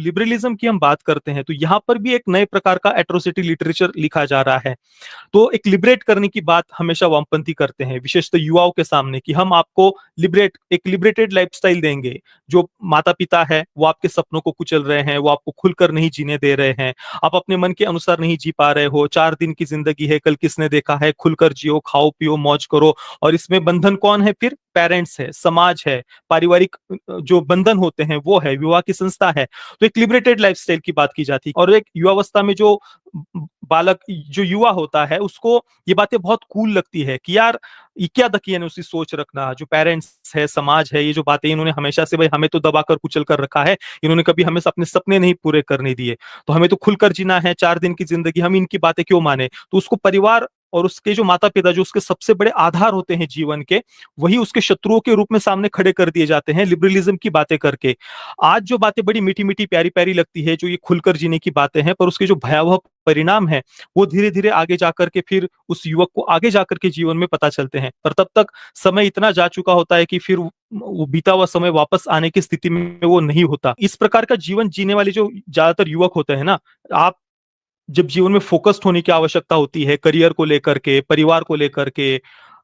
Liberalism की हम बात करते हैं तो यहाँ पर भी एक नए प्रकार का एट्रोसिटी लिटरेचर लिखा जा रहा है। तो एक लिबरेट करने की बात हमेशा वामपंथी करते हैं, विशेषतः युवाओं के सामने, कि हम आपको एक लिबरेटेड लाइफस्टाइल देंगे। जो माता-पिता है, वो आपके सपनों को कुचल रहे हैं, वो आपको खुलकर नहीं जीने दे रहे हैं। आप अपने मन के अनुसार नहीं जी पा रहे हो, 4 दिन की ज़िंदगी है, कल किसने देखा है, खुलकर जियो, खाओ-पियो, मौज करो। और इसमें बंधन कौन है फिर? पेरेंट्स है, समाज है, पारिवारिक जो बंधन होते हैं वो है, विवाह की संस्था है। तो एक लिबरेटेड लाइफस्टाइल की बात की जाती है और एक युवावस्था में जो बालक जो युवा होता है उसको ये बातें बहुत कूल लगती है कि यार ये क्या दकियन उसी सोच रखना, जो पेरेंट्स है, समाज है, ये जो बातें इन्होंने हमेशा से भाई हमें तो दबाकर कुचल कर रखा है, इन्होंने कभी हमें अपने सपने नहीं पूरे करने दिए, तो हमें तो खुलकर जीना है, 4 दिन की जिंदगी, हम इनकी बातें क्यों माने। तो उसको परिवार और उसके जो माता पिता जो उसके सबसे बड़े आधार होते हैं जीवन के, वही उसके शत्रुओं के रूप में सामने खड़े कर दिए जाते हैं लिबरलिज्म की बातें करके। आज जो बातें बड़ी मीठी मीठी प्यारी प्यारी लगती है, जो ये खुलकर जीने की बातें हैं, पर उसके जो भयावह परिणाम है वो धीरे धीरे आगे जाकर के फिर उस युवक को आगे जाकर के जीवन में पता चलते हैं। पर तब तक समय इतना जा चुका होता है कि फिर वो बीता हुआ समय वापस आने की स्थिति में वो नहीं होता। इस प्रकार का जीवन जीने वाले जो ज्यादातर युवक होते हैं ना, आप जब जीवन में फोकस्ड होने की आवश्यकता होती है, करियर को लेकर के, परिवार को लेकर के,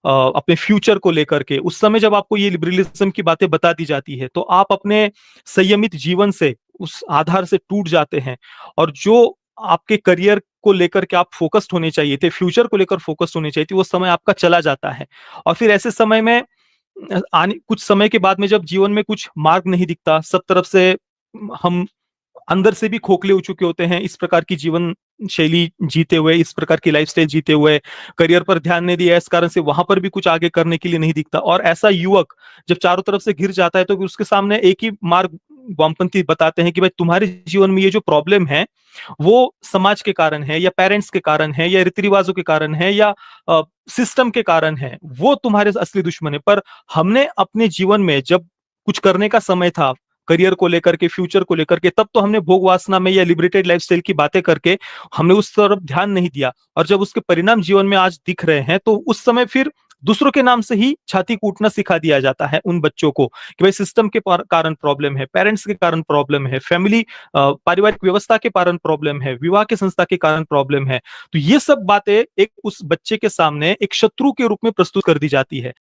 अपने फ्यूचर को लेकर के, उस समय जब आपको ये लिबरलिज्म की बातें बता दी जाती है तो आप अपने संयमित जीवन से उस आधार से टूट जाते हैं। और जो आपके करियर को लेकर के आप फोकस्ड होने चाहिए थे, फ्यूचर को लेकर फोकस्ड होने चाहिए थे, वो समय आपका चला जाता है। और फिर ऐसे समय में आने कुछ समय के बाद में जब जीवन में कुछ मार्ग नहीं दिखता, सब तरफ से हम अंदर से भी खोखले हो चुके होते हैं, इस प्रकार की जीवन शैली जीते हुए, इस प्रकार की लाइफस्टाइल जीते हुए, करियर पर ध्यान नहीं दिया, इस कारण से वहां पर भी कुछ आगे करने के लिए नहीं दिखता। और ऐसा युवक जब चारों तरफ से घिर जाता है तो उसके सामने एक ही मार्ग वामपंथी बताते हैं कि भाई तुम्हारे जीवन में ये जो प्रॉब्लम है वो समाज के कारण है, या पेरेंट्स के कारण है, या रीति रिवाजों के कारण है, या सिस्टम के कारण है, वो तुम्हारे असली दुश्मन है। पर हमने अपने जीवन में जब कुछ करने का समय था, करियर को लेकर के, फ्यूचर को लेकर के, तब तो हमने भोग वासना में या लिबरेटेड लाइफस्टाइल की बातें करके हमने उस तरफ ध्यान नहीं दिया। और जब उसके परिणाम जीवन में आज दिख रहे हैं तो उस समय फिर दूसरों के नाम से ही छाती कूटना सिखा दिया जाता है उन बच्चों को कि भाई सिस्टम के कारण प्रॉब्लम है, पेरेंट्स के कारण प्रॉब्लम है, फैमिली पारिवारिक व्यवस्था के कारण प्रॉब्लम है, विवाह के संस्था के कारण प्रॉब्लम है। तो ये सब बातें एक उस बच्चे के सामने एक शत्रु के रूप में प्रस्तुत कर दी जाती है।